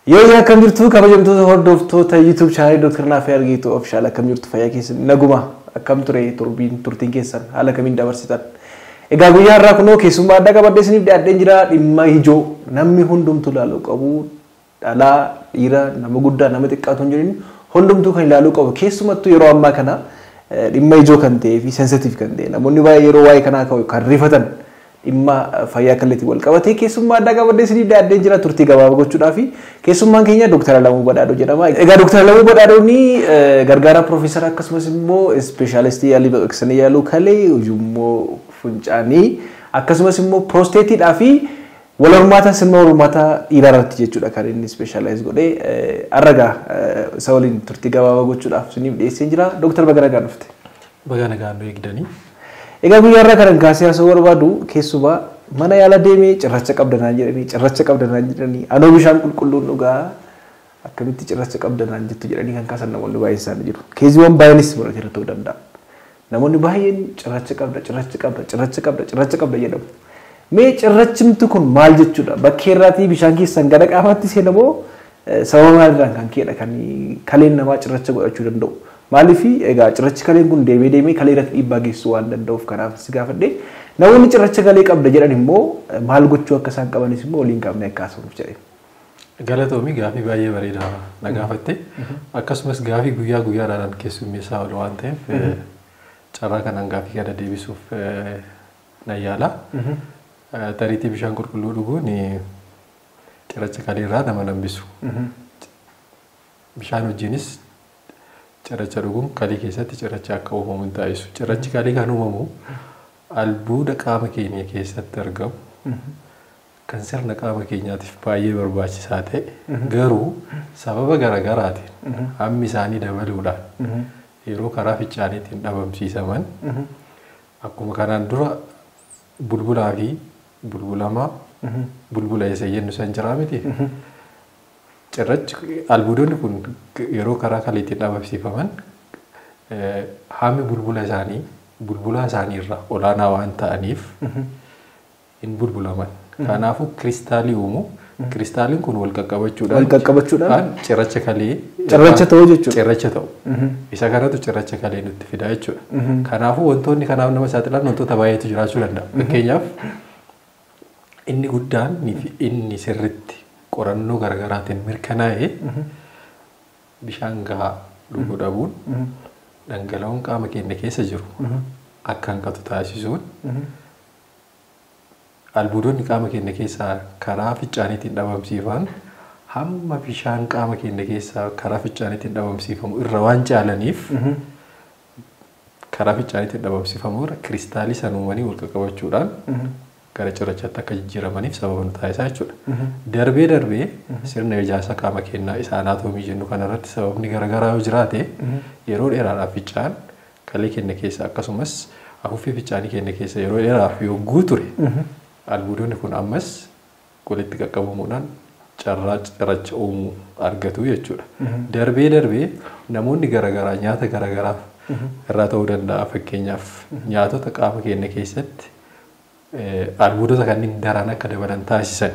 Yoo akkam jirtu kabajamtoota hordoftoota YouTube channel Dr. Naafii Argiituu official akkam jirtu fayyaa keessan naguma akkam ture turtiin keessan haala kamiin dabarsitan. Egaa guyyaa har'aa kunoo keessummaa adda qabadhee isiniif dhiyaadheen jira dhimma ijoo namni hundumtuu ilaaluu qabu dhalaa dhiira nama guddaa nama xiqqaatu hin jirin hundumtuu kan ilaaluu qabu keessumattuu yeroo ammaa kana dhimma ijoo kan ta'ee fi sensitive kan ta'e namoonni baay'ee yeroo waa'ee kanaa kan rifatan dhimma fayyaa kallattii wal qabatee keessummaa adda qabadhee isiniif dhiyaadheen jira turtii gabaabaa gochuudhaaf keessummaan keenya Dr. Alamuu Badhaadhoo jedhama. Egaa Dr. Alamuu Badhaadhoon gargaara Profeesara akkasumas immoo ispeeshaalistii yaalii baqaqsanii yaaluu kalee ujummoo funcaanii akkasumas immoo piroosteetiidhaa fi wal hormaata sirna hormaata dhiiraa irratti jechuudha kan inni ispeeshaalaayiz godhee arragaa isa waliin turtii gabaabaa gochuudhaaf isiniif dhiyeessee jira. Dr. Baganagaa dhufte. Baganagaa nu eegdanii. Egaa guyyaa irraa kan kaasee haasa'uu barbaadu keessumaa mana yaala deemee cirracha qabdanaan jedhanii anoo bishaan qulqulluun dhugaa akkamitti cirracha qabdanaan jettu jedhanii kan kaasan namoonni baay'een isaanii jiru. Keessiiwwan baay'eenis murateera ta'uu danda'a. Namoonni baay'een cirracha qabda jedhamu. Mee cirrachimtu kun maal jechuudha? Bakkee irraatii bishaan keessan gara qaamaatti seenamoo sababa maalirraan kan ka'edha kan kaleen namaa cirracha godhachuu danda'u? Maaliif egaa cirrachi kaleen kun deemee kalee irratti dhiibbaa geessisuu waan danda'uuf kanaaf si gaafadhe namoonni cirracha kalee qabda jedhan immoo maal gochuu akka isaan qabanis immoo waliin qabnee akka haasofnuuf jedhe. Galatoomi gaafii baay'ee bareedaa na gaafatte akkasumas gaafii guyyaa guyyaadhaan keessummeessaa oolu waan ta'eef carraa kanaan gaafii kana deebisuuf na yaala. Tariitii bishaan qulqulluu dhuguun cirracha kalee irraa nama nambisu. Bishaan wajjinis cirracha dhuguun kalee keessatti cirracha akka uumamu hin taasisu. Cirrachi kalee kan uumamu albuuda qaama keenya keessatti argamu kan sirna qaama keenyaatiif baay'ee barbaachisaa ta'e garuu sababa garaagaraatiin hammi isaanii dabaluudhaan yeroo karaa fincaaniitiin dhabamsiisaman akkuma kanaan dura bulbulaa fi bulbulamaa bulbula isa jennu san jiraa miti. Cirrachi albuudonni kun yeroo karaa kaleetiin dhabamsiifaman hammi bulbulaa isaanii irraa olaanaa waan ta'aniif hin bulbulaman. Kanaafuu kiristaalii uumu. Kiristaaliin kun wal qaqqabachuudhaan cirracha kalee ta'uu jechuudha. Cirracha ta'u. Isa kanatu cirracha kalee nutti fida jechuudha. Kanaafuu wantoonni kanaaf nama saaxilan wantoota baay'eetu jiraachuu danda'a. Fakkeenyaaf inni guddaan inni sirritti qorannoo garaagaraatiin mirkanaa'ee bishaan gahaa dhuguu dhabuun dhangala'oon qaama keenya keessa jiru akka hanqatu taasisuun albuudonni qaama keenya keessaa karaa fincaaniitiin dhabamsiifan hamma bishaan qaama keenya keessaa karaa fincaaniitiin dhabamsiifamu irra waan caalaniif karaa fincaaniitiin dhabamsiifamu irra kiristaalii san uumanii wal qaqqabachuudhaan gara cirrachaatti akka jijjiiramaniif sababa nu taasisaa jechuudha. Darbee sirna ijaarsa qaama keenyaa isa anaatoomii jennu kanarratti sababni garaagaraa yoo jiraate yeroo dheeraadhaaf fincaan kalee keenya keessa akkasumas afuuffee fincaanii keenya keessa yeroo dheeraaf yogguu ture albuudonni kun ammas walitti qaqqabamuudhaan carraa cirracha uumuu argatu jechuudha. Darbee namoonni garaagaraa nyaata garaagaraaf irraa ta'uu danda'a fakkeenyaaf nyaatota qaama keenya keessatti albuudota kanneen daran akka dabalan taasisan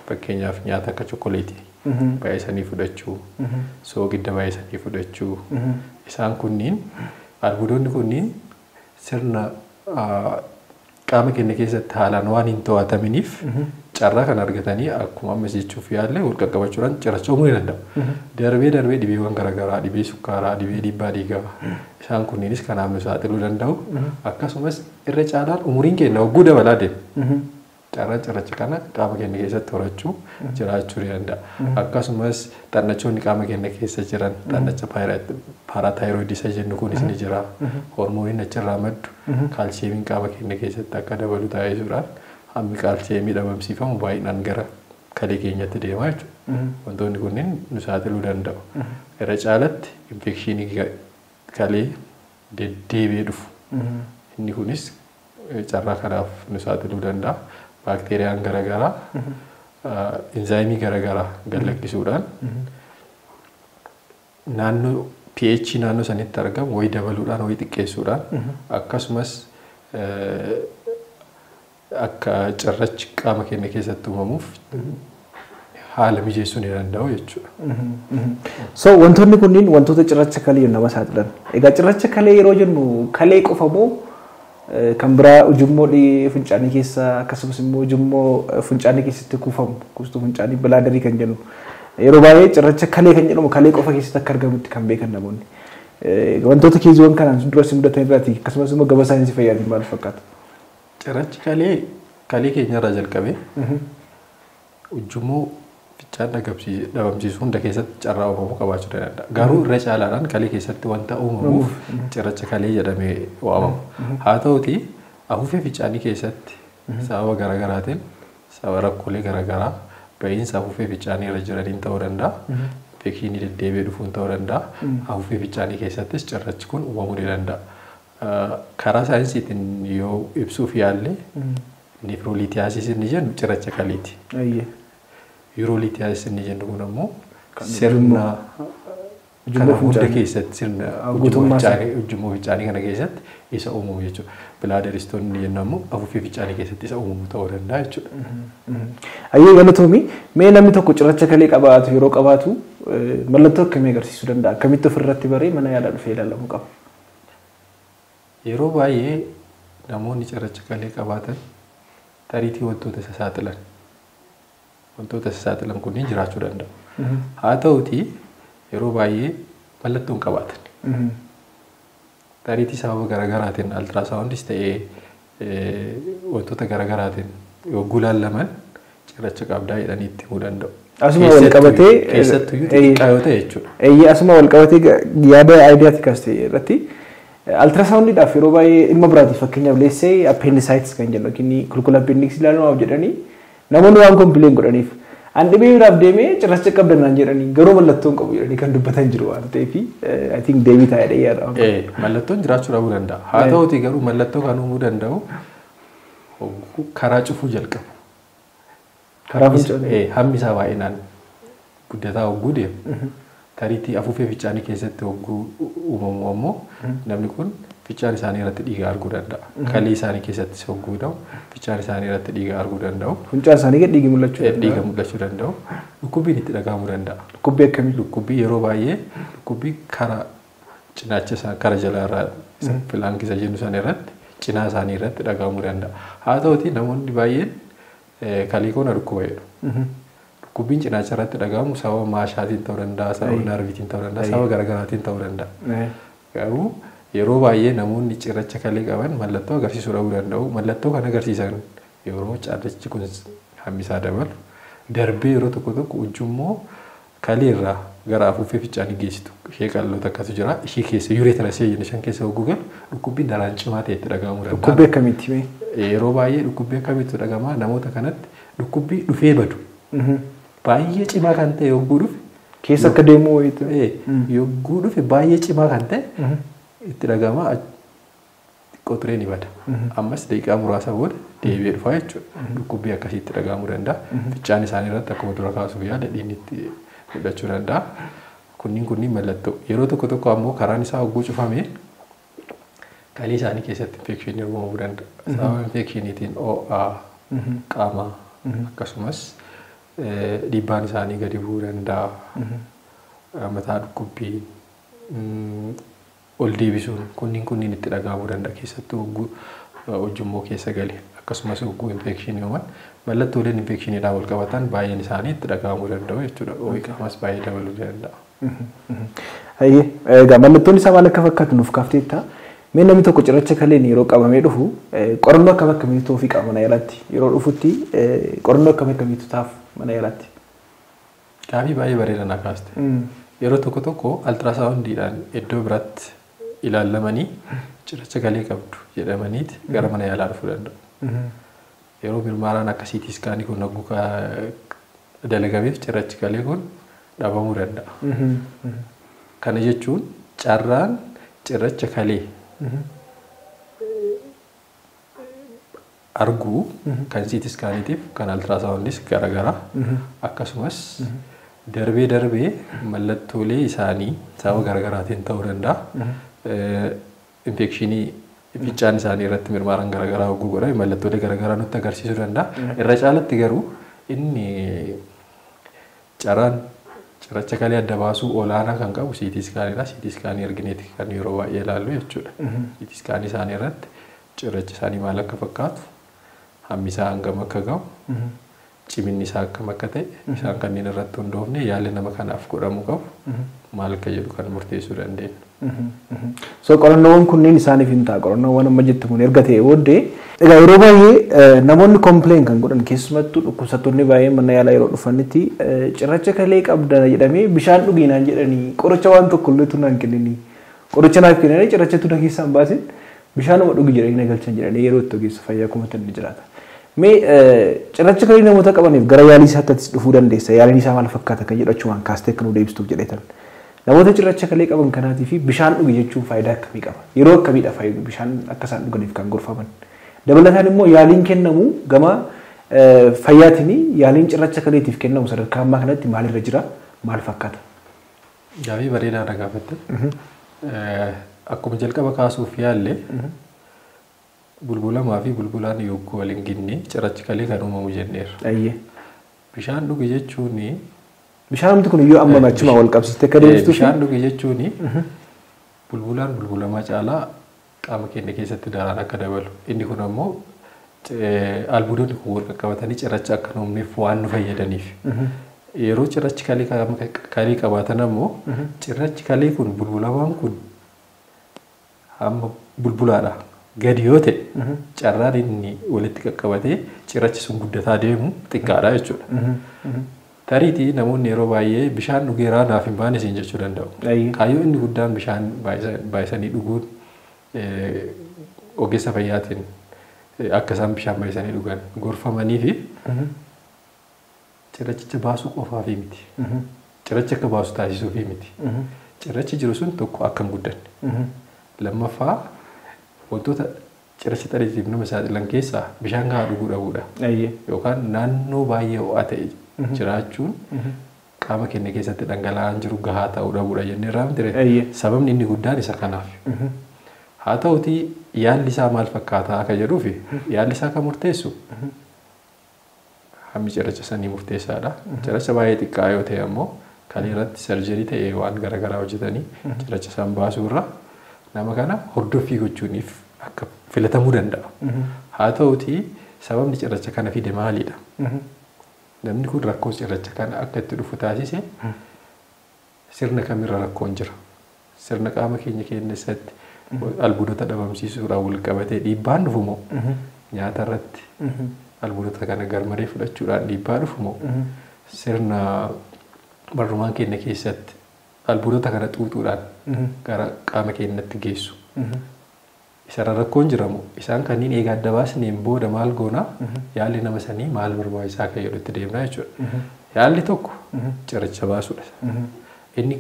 fakkeenyaaf nyaata akka chokkoleetii baay'isanii fudhachuu soogidda baay'isanii fudhachuu isaan kunniin albuudonni kunniin sirna qaama keenya keessatti haalaan waan hin to'ataminiif carraa kan argatanii akkuma ammas jechuuf yaallee wal qaqqabachuudhaan cirracha uumuu ni danda'u. Darbee dhibeewwan garaagaraa dhibee sukkaaraa dhibee dhiibbaa dhiigaa isaan kunniinis kanaaf nu saaxiluu danda'u. Akkasumas irra caalaan umuriin keenya wagguu dabalaa deema. Carraan cirracha kana qaama keenya keessatti horachuu jiraachuu ni danda'a. Akkasumas xannachoonni qaama keenya keessa jiran xannacha paaraataayiroodii isa jennu kunis ni jira. Hormooniin achirraa maddu kaalsiyeemiin qaama keenya keessatti akka dabalu taasisuudhaan hammi kaalsiyeemii dhabamsiifamu baay'inaan gara kalee keenyatti deemaa jechuudha. Wantoonni kunniin nu saaxiluu danda'u. Irra caalatti infekshinii kalee deddeebi'ee dhufu. Inni kunis carraa kanaaf nu saaxiluu danda'a. Baakteeriyaan garaagaraa inzaayimii garaagaraa gallakkisuudhaan naannoo pH naannoo sanitti argamu wayii dabaluudhaan wayii xiqqeessuudhaan akkasumas akka cirrachi qaama keenya keessatti uumamuuf haala mijeessuu ni danda'u jechuudha. So wantoonni kunniin wantoota cirracha kalee nama saaxilan. Egaa cirracha kalee yeroo jennu kalee qofa moo kan biraa ujummoo fincaanii keessa akkasumas immoo ujummoo fincaanii keessatti kuufamu kuustuu fincaanii bilaadarii kan jennu yeroo baay'ee cirracha kalee kan jedhamu kalee qofa keessatti akka argamutti kan beekan namoonni. Wantoota keeziiwwan kanaan duras mudatan irraati akkasumas immoo gaba saayinsii fayyaatiin maal fakkaata? Cirrachi kalee keenyarraa jalqabee ujummoo fincaan dhabamsiisuu hunda keessatti carraa uumamuu qabaachuu danda'a. Garuu irra caalaadhaan kalee keessatti wanta uumamuuf cirracha kalee jedhamee waamamu. Haa ta'uti afuuffee fincaanii keessatti sababa garaagaraatiin sababa rakkoolee garaagaraa ba'iinsa afuuffee fincaanii irra jiraniin ta'uu danda'a. Infekshinii deddeebi'ee dhufuun ta'uu danda'a. Afuuffee fincaanii keessattis cirrachi kun uumamuu ni danda'a. Karaa saayinsiitiin yoo ibsuuf yaalle nefroolitiyaasiis inni jennu cirracha kaleeti. Urolitiyaasiis inni jennu kun ammoo sirna kana hunda keessatti sirna ujummoo fincaanii kana keessatti isa uumamu jechuudha. Bilaadaristoonni jennu ammoo afuuffee fincaanii keessatti isa uumamu ta'uu danda'a jechuudha. Ayyee galatoomii mee namni tokko cirracha kalee qabaatu yeroo qabaatu mallattoo akkamii agarsiisuu danda'a? Akkamitti ofirratti baree mana yaalaa dhufee ilaalamuu qaba? Yeroo baay'ee namoonni cirracha kalee qabaatan tariitii wantoota isa saaxilan. Wantoota isa saaxilan kunniin jiraachuu danda'u. Haa ta'uti yeroo baay'ee mallattoo hin qabaatan. Tariitii sababa garaagaraatiin altiraasaawundis ta'ee wantoota garaagaraatiin yoo gulaalaman cirracha qabdaa jedhanii itti himuu danda'u. Asuma wal qabatee keessattuu xiqqaa yoo ta'e jechuudha. Asuma wal qabatee yaada aayidiyaati kaastee irratti altiraasaawundiidhaaf yeroo baay'ee dhimma biraatiif fakkeenyaaf leessee appendisaayitis kan jennu yookiin kulkula appendiksi ilaaluudhaaf jedhanii namoonni waan kompileen godhaniif an dhibee biraaf deemee cirracha qabdannaan jedhanii garuu mallattoon qabu jedhanii kan dubbatan jiru waan ta'eef I think deebii taa'ee yaada. Mallattoon jiraachuu dhabuu danda'a. Haa ta'uti garuu mallattoo kan uumuu danda'u karaa cufuu jalqabu. Karaa fincaanii. Hammi isaa baay'inaan guddataa hogguu deemu. Tariitii afuuffee fincaanii keessatti hogguu uumamu ammoo namni kun fincaan isaanii irratti dhiiga arguu danda'a. Kalee isaanii keessattis hogguu ta'u fincaan isaanii irratti dhiiga arguu danda'u. Fincaan isaanii gad dhiigi mul'achuu danda'u. Dhiiga mul'achuu danda'u. Dhukkubbiin itti dhagahamuu danda'a. Dhukkubbii akkamii? Dhukkubbii yeroo baay'ee dhukkubbii karaa cinaacha isaa kara jalaarraa filaankisa jennu sana irratti cinaa isaanii irratti dhagahamuu danda'a. Haa ta'uti namoonni baay'een kalee koona dhukkuba jedhu. Dhukkubbiin cinaacha irratti dhagahamu sababa maashaatiin ta'uu danda'a, sababa naarviitiin ta'uu danda'a, sababa garaagaraatiin ta'uu danda'a. Garuu yeroo baay'ee namoonni cirracha kalee qaban mallattoo agarsiisuu dhabuu danda'u. Mallattoo kan agarsiisan yeroo cirrachi kun hammisaa dabalu darbee yeroo tokko tokko ujummoo kalee irraa gara afuuffee fincaanii geessitu ishee qal'oo takkatu jira. Ishee keessa yureetirasii jennu shan keessa hogguu galu dhukkubbiin daraan cimaa ta'e itti dhagahamuu danda'a. Dhukkubbii akkamiiti mee? Yeroo baay'ee dhukkubbii akkamiitu dhagama namoota kanatti dhukkubbii dhufee badu. Baay'ee cimaa kan ta'e hogguu dhufe keessa akka deemu wayiitu. Hogguu dhufe baay'ee cimaa kan ta'e itti dhagama qoturee ni bada. Ammas daqiiqaa muraasa booda deebi'ee dhufa jechuudha. Dhukkubbii akkasiitti dhagahamuu danda'a. Fincaan isaanii irratti akkuma dura kaasuuf yaada dhiigni itti mul'achuu danda'a. Kunniin mallattoo. Yeroo tokko tokko ammoo karaan isaa hogguu cufamee kalee isaanii keessatti infekshinii uumamuu danda'a. Sababa infekshiniitiin ho'aa qaamaa akkasumas dhiibbaan isaanii gadi bu'uu danda'a. Mataa dhukkubbii ol deebisuun kunniin itti dhagahamuu danda'a. Keessattuu hogguu ujummoo keessa galee akkasumas hogguu infekshinii uuman mallattooleen infekshiniidhaan wal qabatan baay'een isaanii itti dhagahamuu danda'u jechuudha. Ho'i qaamas baay'ee dabaluu danda'a. Egaa mallattoon isaa maal akka fakkaatu nuuf kaafteetta. Mee namni tokko cirracha kaleen yeroo qabamee dhufu qorannoo akkamiitu ofii qaba mana yaalaatti yeroo dhufutti qorannoo akkamiitu taaf mana yaalaatti? Gaaffii baay'ee bareedaa na kaaste. Yeroo tokko tokko altiraasaawundiidhaan iddoo biraatti ilaallamanii cirracha kalee qabdu jedhamaniiti gara mana yaalaa dhufuu danda'u. Yeroo mirmaaraan akka CT iskaanii kun hogguu dalagameef cirrachi kalee kun dhabamuu danda'a. Kana jechuun carraan cirracha kalee arguu kan CT iskaaniitiif kan altiraasaawundis garaagaraa akkasumas darbee mallattoolee isaanii sababa garaagaraatiin ta'uu danda'a. Infekshinii fincaan isaanii irratti mirmaaraan garaagaraa hogguu godhame mallattoolee garaagaraa nutti agarsiisuu danda'a. Irra caalatti garuu inni carraan cirracha kalee adda baasuu olaanaa kan qabu CT scaanidha. CT scaanii argineeti kan yeroo baay'ee ilaallu jechuudha. CT scaanii isaanii irratti cirrachi isaanii maal akka fakkaatu, hammi isaa hangam akka gahu, ciminni isaa akkam akka ta'e isaan kanneen irratti hundoofne yaalli nama kanaaf godhamuu qabu maal akka jedhu kan murteessuu dandeenya. So qorannoowwan kunneen isaaniif hin ta'a. Qorannoowwan amma jettu kun erga ta'e booddee egaa yeroo baay'ee namoonni complain kan godhan keessumattuu dhukkubsattoonni baay'ee mana yaalaa yeroo dhufanitti cirracha kalee qabda jedhamee bishaan dhuginaan jedhanii qoricha waan tokko illee tunaan kennanii qoricha naaf kennanii cirracha tuna keessaan baasin bishaanuma dhugi jedhanii nagalchan jedhanii yeroo itti ogeessa fayyaa kumatan ni jiraata. Mee cirracha kalee namoota qabaniif gara yaalii isaatti dhufuu dandeessa. Yaaliin isaa maal fakkaata kan jedhu achumaan kaastee kan deebisuuf jedhetan. Namoota cirracha kalee qaban kanaatii fi bishaan dhugi jechuun faayidaa akkamii qaba? Yeroo akkamiidha faayidaa bishaan akka isaan dhuganiif kan gorfaman? Dabalataan immoo yaaliin kennamu gama fayyaatiin yaaliin cirracha kaleetiif kennamu sadarkaa ammaa kanatti maalirra jira? Maal fakkaata? Gaaffii bareedaa na gaafatte. Akkuma jalqaba kaasuuf yaalle bulbulamaa fi bulbulaan yogguu waliin ginne cirrachi kalee kan uumamu jenneerra. Bishaan dhugi jechuun bishaan kun iyyuu amma machuma wal qabsiiste akka deebistu bishaan dhugi jechuun bulbulaan bulbulamaa caalaa qaama keenya keessatti daraan akka dabalu. Inni kun ammoo albuudonni kun wal qabatanii cirracha akka uumneef waan nu fayyadaniif. Yeroo cirrachi kalee qabaatan ammoo cirrachi kalee kun bulbulamaan kun hamma bulbulaadha gadi yoo ta'e carraan inni walitti qaqqabatee cirrachi sun guddataa deemu xiqqaadha jechuudha. Tariitii namoonni yeroo baay'ee bishaan dhugeeraa naaf hin baane siin jechuu danda'u. Kaayyoo inni guddaan bishaan baay'isanii dhuguun ogeessa fayyaatiin akka isaan bishaan baay'isanii dhugan gorfamanii fi cirrachicha baasuu qofaafii miti. Cirracha akka baasu taasisuufii miti. Cirrachi jiru sun tokko akka hin guddanne. Lammaffaa wantoota cirracha xariitiif nama saaxilan keessaa bishaan gahaa dhuguu dhabuudha. Yookaan naannoo baay'ee ho'aa ta'e jiraachuun qaama keenya keessatti dhangala'aan jiru gahaa ta'uu dhabuudha jennee irraa miti. Sababni inni guddaan isa kanaaf. Haa ta'utii yaalli isaa maal fakkaataa akka jedhuufi yaalli isaa kan murteessu hammi cirracha sanii murteessaadha. Cirracha baay'ee xiqqaa yoo ta'e ammoo kalee irratti sarjerii ta'ee waan garaagaraa hojjetanii cirracha isaan baasuu irra nama kana hordoffii gochuuniif akka filatamuu danda'a. Haa ta'utii sababni cirracha kana fide maalidha? Namni kun rakkoo cirracha kana akka itti dhufu taasise sirna kamirra rakkoon jira? Sirna qaama keenya keessatti albuudota dhabamsiisuudhaan wal qabatee dhiibbaan dhufu moo nyaata irratti albuudota kana garmaree fudhachuudhaan dhiibbaa dhufu moo sirna barrumaan keenya keessatti albuudota kana xuuxuudhaan gara qaama keenyatti geessu. Isarra rakkoon jiramu isaan kanneen eega adda baasneen booda maal goona yaalli nama sanii maal barbaachisaa akka jedhutti deemna jechuudha. Yaalli tokko cirracha baasuudha. Inni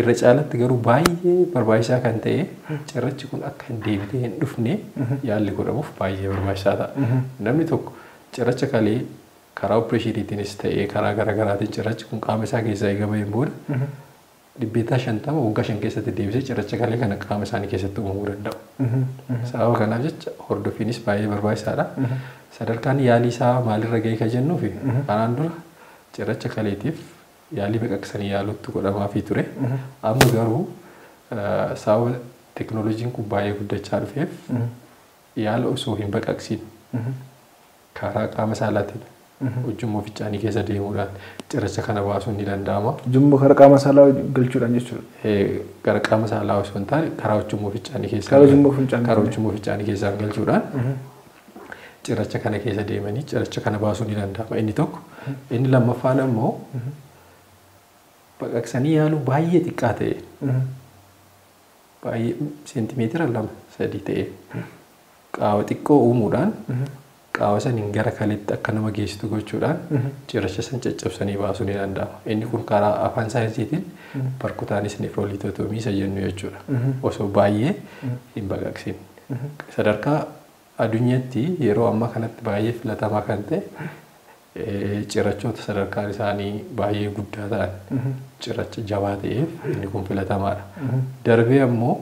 irra caalatti garuu baay'ee barbaachisaa kan ta'e cirrachi kun akka hin deebitee hin dhufne yaalli godhamuuf baay'ee barbaachisaa ta'a. Namni tokko cirracha kalee karaa opereeshiniitiinis ta'ee karaa garaagaraatiin cirrachi kun qaama isaa keessaa eegameen booda dhibbeetaa 50 waggaa 5 keessatti deebisee cirracha kalee kana qaama isaanii keessatti uumamuu danda'u. Sababa kanaaf jecha hordoffiinis baay'ee barbaachisaadha. Sadarkaan yaalii isaa maalirra gahee kan jennuufi kanaan dura cirracha kaleetiif yaalii baqaqsanii yaaluutti godhamaafii ture. Amma garuu sababa teknooloojiin kun baay'ee guddachaa dhufeef yaala osoo hin baqaqsiin karaa qaama saalaatiin ujummoo ficcaanii keessa deemuudhaan cirracha kana baasuun ni danda'ama. Ujummoo karaa qaama saalaa galchuudhaan jechuudha. Gara qaama saalaa osoo hin taane karaa ujummoo ficcaanii keessa galchuudhaan cirracha kana keessa deemanii cirracha kana baasuun ni danda'ama. Inni tokko. Inni lammaffaan ammoo baqaqsanii yaaluu baay'ee xiqqaa ta'e baay'ee seentimeetira 2-3 ta'e qaawa xiqqoo uumuudhaan qaawa saniin gara kaleetti akka nama geessitu gochuudhaan cirracha san caccabsanii baasuu ni danda'ama. Inni kun karaa afaan saayinsiitiin perkutaanis nefroolitotomii isa jennu jechuudha. Osoo baay'ee hin baqaqsin. Sadarkaa addunyaatti yeroo ammaa kanatti baay'ee filatamaa kan ta'e cirrachoota sadarkaan isaanii baay'ee guddaa ta'an cirracha jabaa ta'eef inni kun filatamaadha. Darbee ammoo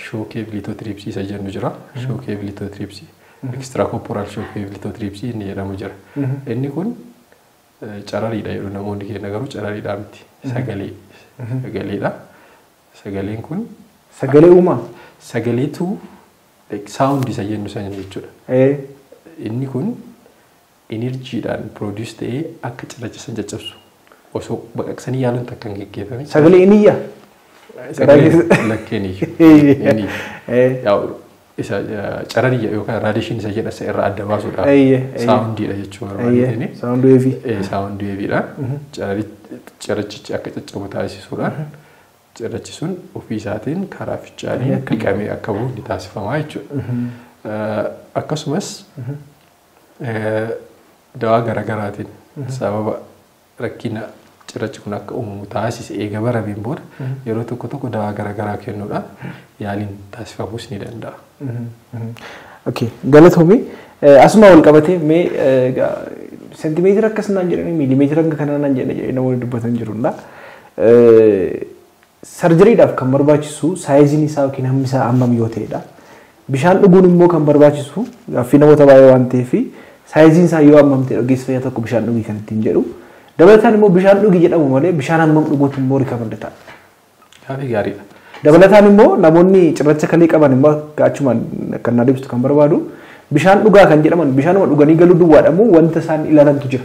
shookee bilitootiripsii isa jennu jira. Shookee bilitootiripsii extracorporeal shookee bilitootiripsii inni jedhamu jira. Inni kun carariidha jedhu namoonni keenya garuu carariidhaa miti. Sagaleedha. Sagaleen kun sagalee uumaa. Sagaleetu saawundi isa jennu san jechuudha. Inni kun enerjiidhaan produce ta'ee akka cirracha caccabsu osoo baqaqsanii yaaluun takka hin geggeeffame. Sagalee iniyya. Lakkeen iyyuu. Isa carariyya yookaan raadiyeshinii isa jedha irraa adda baasuudhaaf saawundiidha jechuudha. Saawundii weevii. Saawundii weeviidhaan cirrachichi akka caccabu taasisuudhaan cirrachi sun ofii isaatiin karaa fincaanii dhiqamee akka bu'u ni taasifama jechuudha. Akkasumas dawaa garaagaraatiin sababa rakkina cirrachi kun akka uumamu taasise eega barameen booda yeroo tokko dawaa garaagaraa kennuudhaan yaaliin taasifamuus ni danda'a. Okay, galatoomii asuma wal qabatee mee seentimeetira akkas naan jedhanii miilimeetira hanga kana naan jedhanii namoonni dubbatan jirudha. Sarjariidhaaf kan barbaachisu saayiziin isaa yookiin hammi isaa hammam yoo ta'edha. Bishaan dhuguun immoo kan barbaachisu gaaffii namoota baay'ee waan ta'eef saayiziin isaa yoo hammam ta'e ogeessi fayyaa tokko bishaan dhugii kan ittiin jedhu. Dabalataan immoo bishaan dhugii jedhamu malee bishaan hammam dhuguutu immoo rikamaanda ta'a. Gaaffii gaariidha. Dabalataan immoo namoonni cirracha kalee qaban immoo achumaan kan na deebistu kan barbaadu bishaan dhugaa kan jedhaman bishaanuma dhuganii galuu duwwaadha moo wanta isaan ilaalantu jira.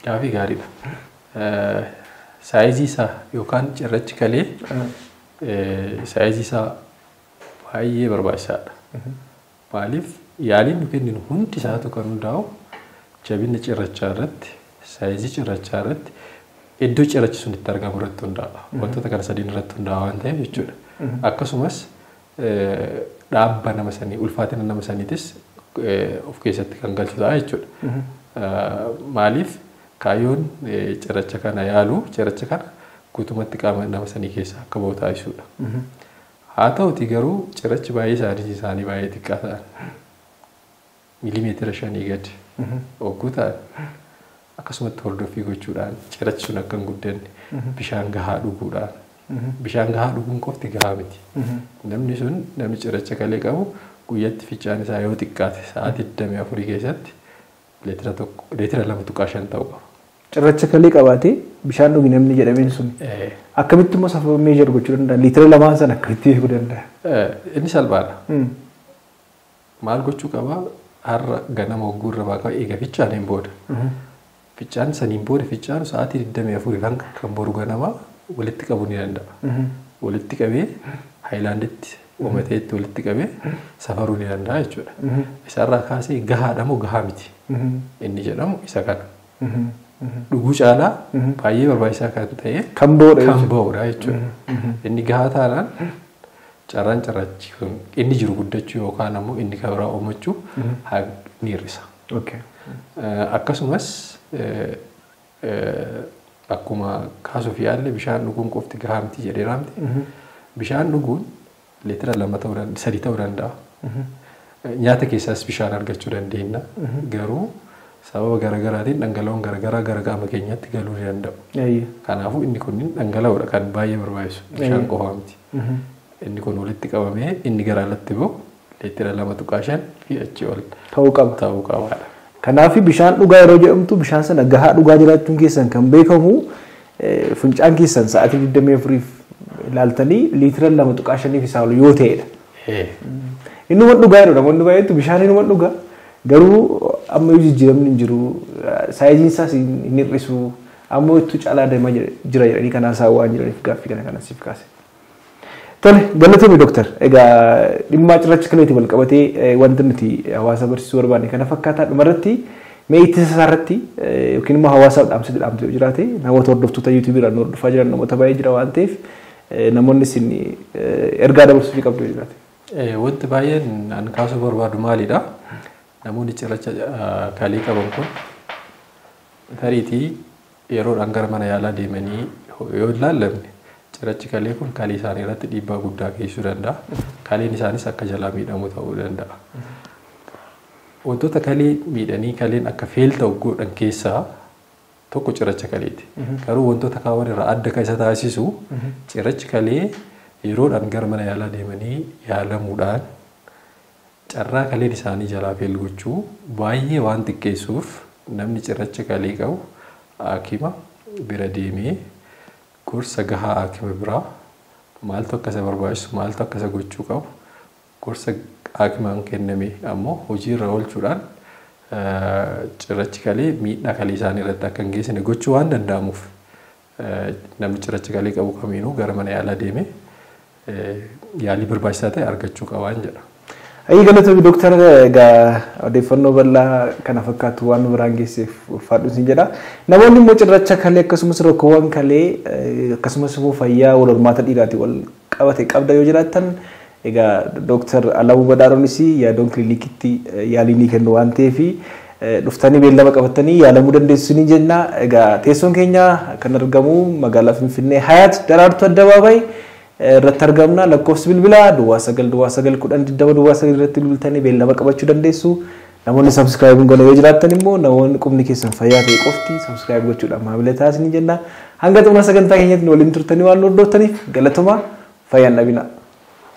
Gaaffii gaariidha. Saayizii isaa yookaan cirrachi kalee saayizii isaa baay'ee barbaachisaadha. Maaliif yaaliin nu kenninu hundi isaatu kan hundaa'u jabina cirrachaa irratti saayizii cirrachaa irratti iddoo cirrachi sun itti argamu irratti hundaa'a. Wantoota kana sadiin irratti hundaa'a waan ta'eef jechuudha. Akkasumas dhaabba nama sanii ulfaatina nama saniitis of keessatti kan galchu ta'a jechuudha. Maaliif kaayyoon cirracha kana yaalu cirracha kana guutumatti qaama nama sanii keessaa akka bahu taasisuudha. Haa ta'uti garuu cirrachi baay'ee isaanii baay'ee xiqqaa ta'an miilimeetira 5 gadi ogguu ta'an akkasumatti hordoffii gochuudhaan cirrachi sun akka hin guddanne bishaan gahaa dhuguudhaan bishaan gahaa dhuguun qofti gahaa miti. Namni cirracha kalee qabu guyyatti fincaan isaa yoo xiqqaate sa'aatii 24 keessatti leetira 2.5 ta'uu qaba. Cirracha kalee qabaatee bishaan dhugi namni jedhameen sun akkamitti immoo safamee jiru gochuu danda'a? Liitira lamaan sana akkamitti eeguu danda'a? Inni salphaadha. Maal gochuu qaba? Har'a ganama hogguu irra baaqaa eega fichaaniin booda. Fichaan saniin booda fichaan sa'aatii 24 hanga kan boru ganamaa walitti qabuu ni danda'a. Walitti qabee haayilaanditti uumateetti walitti qabee safaruu ni danda'a jechuudha. Isarraa kaasee gahaadha moo gahaa miti? Inni jedhamu isa kana. Dhuguu caalaa baay'ee barbaachisaa kan ta'e kan ba'uudha jechuudha. Inni gahaa taanaan carraan cirrachi inni jiru guddachuu yookaan ammoo inni kabiraa uumachuu ni hir'isa. Akkasumas akkuma kaasuuf yaalle bishaan dhuguun qofti gahaa miti jedhee raamte bishaan dhuguun leetira 3 ta'uu danda'a. Nyaata keessaas bishaan argachuu dandeenya garuu sababa garaagaraatiin dhangala'oon garaagaraa gara qaama keenyaatti galuu ni danda'u. Kanaafuu inni kun dhangala'oodha kan baay'ee barbaachisu bishaan qofaa miti. Inni kun walitti qabamee inni gara alatti bahu leetira 2.5 fi achii ol ta'uu qaba. Kanaaf bishaan dhugaa yeroo jedhamtu bishaan sana gahaa dhugaa jiraachuun keessan kan beekamu fincaan keessan sa'aatii 24 ilaaltanii liitira 2.5 isaa ol yoo ta'edha. Inni waan dhugaa jedhu namoonni baay'eetu bishaan inni waan dhugaa garuu amma yoo jijjiiramni hin jiru saayiziin isaas hin hir'isu ammoo itti caalaa deemaa jira jedhanii kanaa isaa waan jiraniif gaaffii kana siif kaase. Tole galatoomii doktar egaa dhimma cirracha kaleetti wal qabatee wanti nuti hawaasa barsiisuu barbaanne kana fakkaataa dhumarratti mee ittisa isaarratti yookiin immoo hawaasaaf dhaamsa yoo jiraate namoota hordoftoota yuutuubii irraan hordofaa jiran namoota baay'ee jira waan ta'eef namoonni isin ergaa dabarsuuf qabdu yoo jiraate. Wanti baay'een an kaasuu barbaadu maalidha? Namoonni cirracha kalee qaban kun tariitii yeroodhaan gara mana yaalaa deemanii yoo ilaallamne cirrachi kalee kun kalee isaanii irratti dhiibbaa guddaa geessisuu danda'a. Kaleen isaanis akka jalaa miidhamu ta'uu danda'a. Wantoota kalee miidhanii kaleen akka feel ta'u godhan keessaa tokko cirracha kaleeti. Garuu wantoota kaawwan irraa adda kan isa taasisu cirrachi kalee yeroodhaan gara mana yaalaa deemanii yaalamuudhaan carraa kaleen isaanii jalaa feel gochuu baay'ee waan xiqqeessuuf namni cirracha qalii qabu haakima bira deemee gorsa gahaa haakima biraa maaltu akka isa barbaachisu maaltu akka isa gochuu qabu gorsa haakimaan kenname ammoo hojiirra oolchuudhaan cirrachi qalii miidhaa qalii isaanii irratti akka hin geessine gochuu waan danda'amuuf namni cirracha qalii qabu kamiinuu gara mana yaalaa deemee yaalii barbaachisaa ta'e argachuu qabaan jedha. Ayyi galatoomii Dooktar egaa odeeffannoo bal'aa kana fakkaatu waan biraan geesseef ulfaadhu sin jedha. Namoonni immoo cirracha kalee akkasumas rakkoowwan kalee akkasumas immoo fayyaa wal hormaata dhiiraatiin wal qabate qabda yoo jiraattan egaa Dooktar Alamuu Badhaadhoonis yaadoon kiliinikitti yaalii ni kennu waan ta'eef dhuftanii beellama qabatanii yaalamuu dandeessu ni jenna. Egaa teessoon keenya kan argamu magaalaa Finfinnee Hayaat Daraartuu Addabaabaayii irratti argamna. Lakkoofsi bilbilaa duwwaa 9 irratti bilbiltanii beellama qabachuu dandeessu. Namoonni subscribe godhan yoo jiraattan immoo namoonni qubni keessan fayyaa ta'e qofti subscribe gochuudhaan maamila taasisni jenna. Hanga xumura sagantaa keenyatti waliin turtanii waan hordoftaniif galatoomaa fayyaan dhabina.